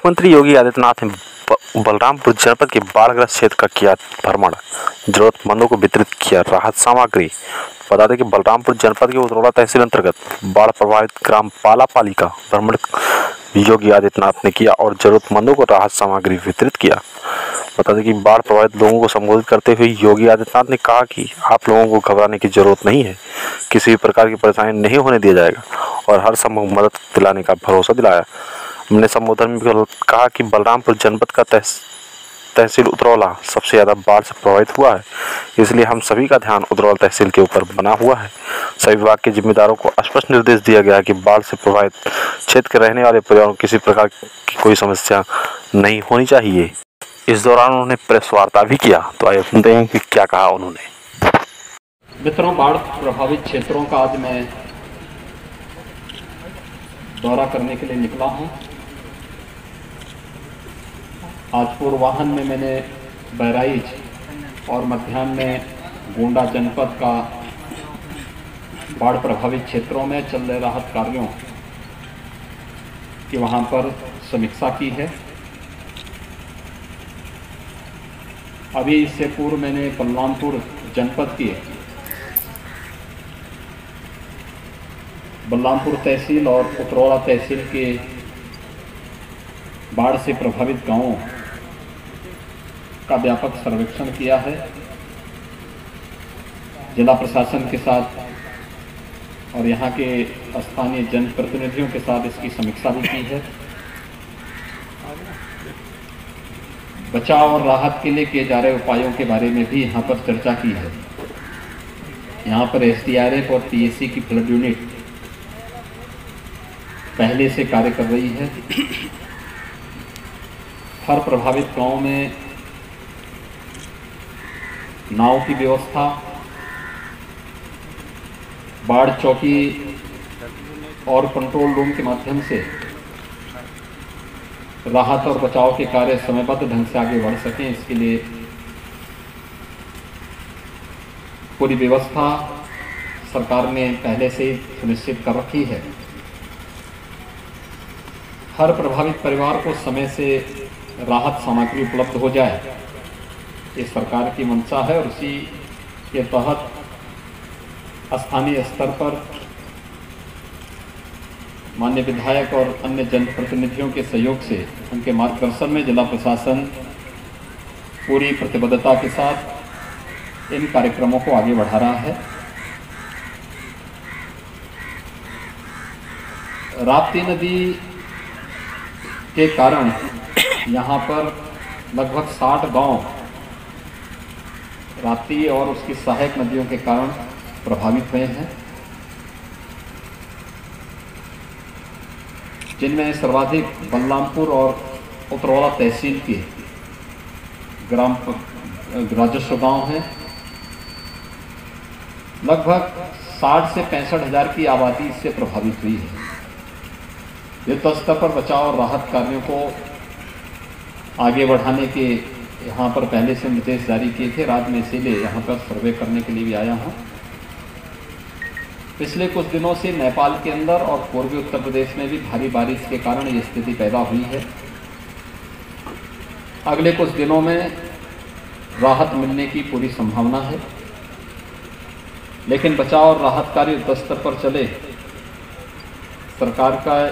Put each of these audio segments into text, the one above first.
मुख्यमंत्री योगी आदित्यनाथ ने बलरामपुर जनपद के बाढ़ग्रस्त क्षेत्र का किया भ्रमण, जरूरतमंदों को वितरित किया राहत सामग्री। बता दें कि बलरामपुर जनपद के उतरौला तहसील अंतर्गत बाढ़ प्रभावित ग्राम पालापाली का भ्रमण योगी आदित्यनाथ ने किया और जरूरतमंदों को राहत सामग्री वितरित किया। बता दें कि बाढ़ प्रभावित लोगों को संबोधित करते हुए योगी आदित्यनाथ ने कहा कि आप लोगों को घबराने की जरूरत नहीं है, किसी भी प्रकार की परेशानी नहीं होने दिया जाएगा और हर संभव मदद दिलाने का भरोसा दिलाया। हमने संबोधन में कहा कि बलरामपुर जनपद का तहसील उतरौला सबसे ज़्यादा बाढ़ से प्रभावित हुआ है, इसलिए हम सभी का ध्यान उतरौला तहसील के ऊपर बना हुआ है। सभी विभाग के जिम्मेदारों को स्पष्ट निर्देश दिया गया है कि बाढ़ से प्रभावित क्षेत्र के रहने वाले परिवारों को किसी प्रकार की कोई समस्या नहीं होनी चाहिए। इस दौरान उन्होंने प्रेस वार्ता भी किया, तो आइए सुनते हैं कि क्या कहा उन्होंने। मित्रों, बाढ़ प्रभावित क्षेत्रों का आज मैं दौरा करने के लिए निकला हूं। आज पूर्वाहन में मैंने बहराइच और मध्याह्न में गोंडा जनपद का बाढ़ प्रभावित क्षेत्रों में चल रहे राहत कार्यों की वहां पर समीक्षा की है। अभी इससे पूर्व मैंने बलरामपुर जनपद के बलरामपुर तहसील और उतरौला तहसील के बाढ़ से प्रभावित गांवों का व्यापक सर्वेक्षण किया है। जिला प्रशासन के साथ और यहाँ के स्थानीय जनप्रतिनिधियों के साथ इसकी समीक्षा भी की है। बचाव और राहत के लिए किए जा रहे उपायों के बारे में भी यहाँ पर चर्चा की है। यहाँ पर एसडीआरएफ और पीएसी की फ्लड यूनिट पहले से कार्य कर रही है। हर प्रभावित गांव में नाव की व्यवस्था, बाढ़ चौकी और कंट्रोल रूम के माध्यम से राहत और बचाव के कार्य समयबद्ध ढंग से आगे बढ़ सकें, इसके लिए पूरी व्यवस्था सरकार ने पहले से ही सुनिश्चित कर रखी है। हर प्रभावित परिवार को समय से राहत सामग्री उपलब्ध हो जाए, ये सरकार की मंशा है और उसी के तहत स्थानीय स्तर पर माननीय विधायक और अन्य जनप्रतिनिधियों के सहयोग से, उनके मार्गदर्शन में जिला प्रशासन पूरी प्रतिबद्धता के साथ इन कार्यक्रमों को आगे बढ़ा रहा है। राप्ती नदी के कारण यहाँ पर लगभग 60 गांव राप्ती और उसकी सहायक नदियों के कारण प्रभावित हुए हैं, जिनमें सर्वाधिक बलरामपुर और उतरौला तहसील के ग्राम राजस्व गांव हैं। लगभग 60 से 65 हज़ार की आबादी इससे प्रभावित हुई है। युद्ध स्तर पर बचाव और राहत कार्यों को आगे बढ़ाने के यहाँ पर पहले से निर्देश जारी किए थे। रात में इसीलिए यहाँ पर सर्वे करने के लिए भी आया हूँ। पिछले कुछ दिनों से नेपाल के अंदर और पूर्वी उत्तर प्रदेश में भी भारी बारिश के कारण ये स्थिति पैदा हुई है। अगले कुछ दिनों में राहत मिलने की पूरी संभावना है, लेकिन बचाव और राहत कार्य युद्ध स्तर पर चले, सरकार का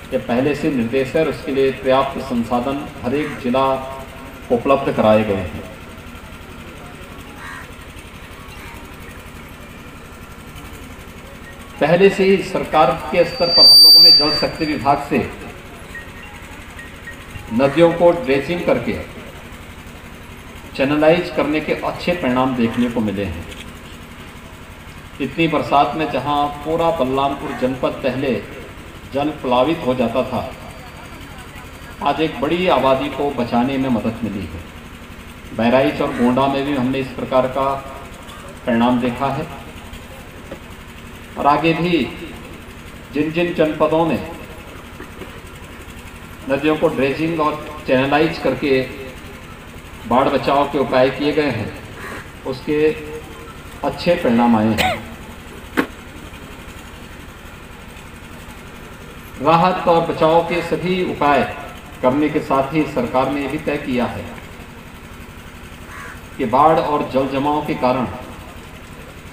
ये पहले से निर्देश है और उसके लिए पर्याप्त संसाधन हर एक जिला को उपलब्ध कराए गए हैं। पहले से ही सरकार के स्तर पर हम लोगों ने जल शक्ति विभाग से नदियों को ड्रेजिंग करके चैनलाइज करने के अच्छे परिणाम देखने को मिले हैं। इतनी बरसात में जहां पूरा बलरामपुर जनपद पहले जल प्लावित हो जाता था, आज एक बड़ी आबादी को बचाने में मदद मिली है। बहराइच और गोंडा में भी हमने इस प्रकार का परिणाम देखा है और आगे भी जिन जिन जनपदों में नदियों को ड्रेजिंग और चैनलाइज करके बाढ़ बचाव के उपाय किए गए हैं, उसके अच्छे परिणाम आए हैं। राहत और बचाव के सभी उपाय करने के साथ ही सरकार ने यह भी तय किया है कि बाढ़ और जल जमाव के कारण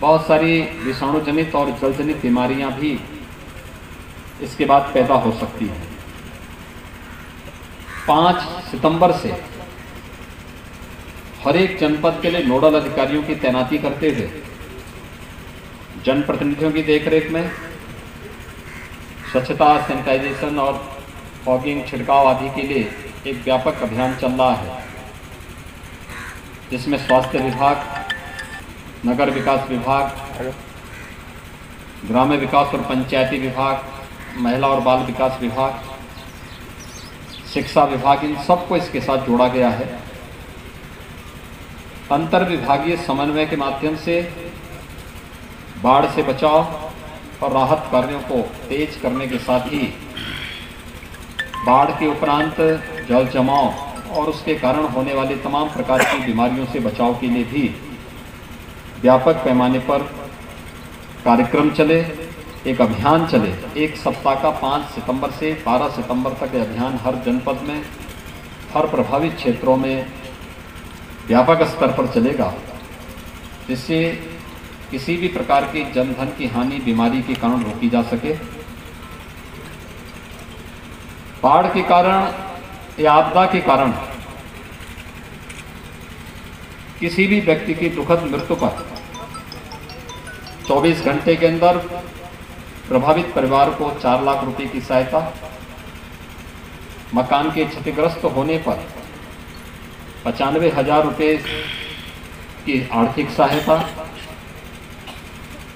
बहुत सारी विषाणु जनित और जल जनित बीमारियां भी इसके बाद पैदा हो सकती हैं। 5 सितंबर से हर एक जनपद के लिए नोडल अधिकारियों की तैनाती करते हुए जनप्रतिनिधियों की देखरेख में स्वच्छता, सैनिटाइजेशन और फॉगिंग, छिड़काव आदि के लिए एक व्यापक अभियान चल रहा है, जिसमें स्वास्थ्य विभाग, नगर विकास विभाग, ग्राम्य विकास और पंचायती विभाग, महिला और बाल विकास विभाग, शिक्षा विभाग, इन सबको इसके साथ जोड़ा गया है। अंतर विभागीय समन्वय के माध्यम से बाढ़ से बचाव और राहत कार्यों को तेज करने के साथ ही बाढ़ के उपरांत जल जमाव और उसके कारण होने वाली तमाम प्रकार की बीमारियों से बचाव के लिए भी व्यापक पैमाने पर कार्यक्रम चले, एक अभियान चले। एक सप्ताह का 5 सितंबर से 12 सितंबर तक यह अभियान हर जनपद में, हर प्रभावित क्षेत्रों में व्यापक स्तर पर चलेगा, जिससे किसी भी प्रकार की जनधन की हानि, बीमारी के कारण रोकी जा सके। बाढ़ के कारण या आपदा के कारण किसी भी व्यक्ति की दुखद मृत्यु पर 24 घंटे के अंदर प्रभावित परिवार को 4 लाख रुपए की सहायता, मकान के क्षतिग्रस्त होने पर 95,000 रुपये की आर्थिक सहायता,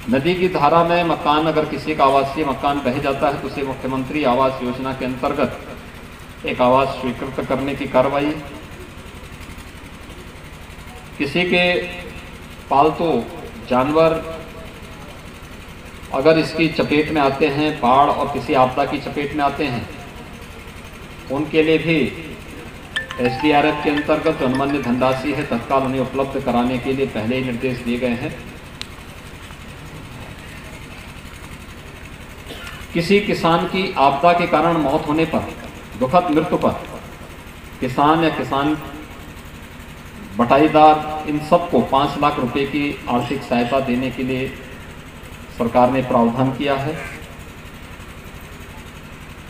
नदी की धारा में मकान, अगर किसी का आवासीय मकान बह जाता है तो उसे मुख्यमंत्री आवास योजना के अंतर्गत एक आवास स्वीकृत करने की कार्रवाई, किसी के पालतू जानवर अगर इसकी चपेट में आते हैं, बाढ़ और किसी आपदा की चपेट में आते हैं, उनके लिए भी SDRF के अंतर्गत अनुमन्य धनराशि है, तत्काल उन्हें उपलब्ध कराने के लिए पहले ही निर्देश दिए गए हैं। किसी किसान की आपदा के कारण मौत होने पर, दुखद मृत्यु पर किसान या किसान बटाईदार, इन सबको 5 लाख रुपए की आर्थिक सहायता देने के लिए सरकार ने प्रावधान किया है।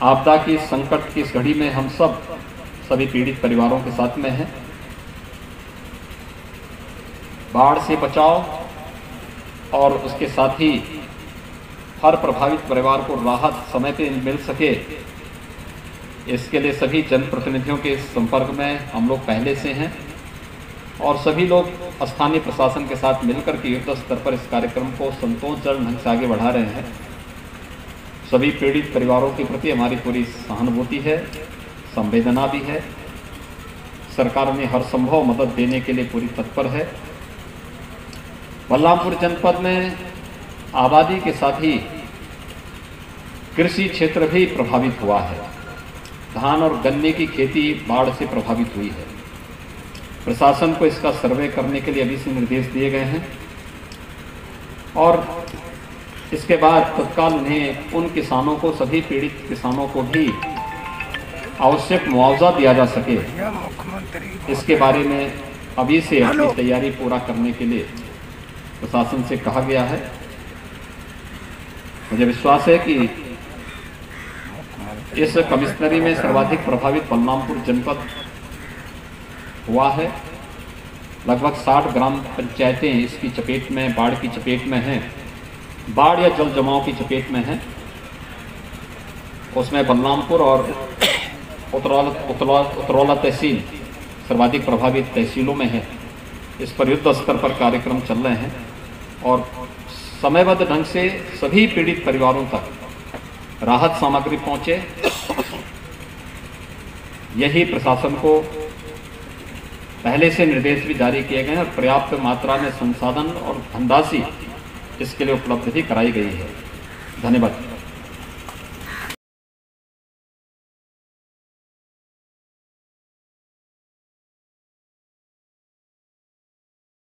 आपदा की संकट की इस घड़ी में हम सभी पीड़ित परिवारों के साथ में हैं। बाढ़ से बचाव और उसके साथ ही हर प्रभावित परिवार को राहत समय पे मिल सके, इसके लिए सभी जनप्रतिनिधियों के संपर्क में हम लोग पहले से हैं और सभी लोग स्थानीय प्रशासन के साथ मिलकर के युद्ध स्तर पर इस कार्यक्रम को संतोषजनक ढंग से आगे बढ़ा रहे हैं। सभी पीड़ित परिवारों के प्रति हमारी पूरी सहानुभूति है, संवेदना भी है। सरकार उन्हें हर संभव मदद देने के लिए पूरी तत्पर है। बलरामपुर जनपद में आबादी के साथ ही कृषि क्षेत्र भी प्रभावित हुआ है। धान और गन्ने की खेती बाढ़ से प्रभावित हुई है। प्रशासन को इसका सर्वे करने के लिए अभी से निर्देश दिए गए हैं और इसके बाद तत्काल उन्हें, उन किसानों को, सभी पीड़ित किसानों को भी आवश्यक मुआवजा दिया जा सके, इसके बारे में अभी से अपनी तैयारी पूरा करने के लिए प्रशासन से कहा गया है। मुझे विश्वास है कि इस कमिश्नरी में सर्वाधिक प्रभावित बलरामपुर जनपद हुआ है। लगभग 60 ग्राम पंचायतें इसकी चपेट में, बाढ़ की चपेट में हैं, बाढ़ या जल जमाव की चपेट में हैं। उसमें बलरामपुर और उतरौला तहसील सर्वाधिक प्रभावित तहसीलों में है। इस पर युद्ध स्तर पर कार्यक्रम चल रहे हैं और समयबद्ध ढंग से सभी पीड़ित परिवारों तक राहत सामग्री पहुंचे, यही प्रशासन को पहले से निर्देश भी जारी किए गए हैं और पर्याप्त मात्रा में संसाधन और धनराशि इसके लिए उपलब्ध भी कराई गई है। धन्यवाद।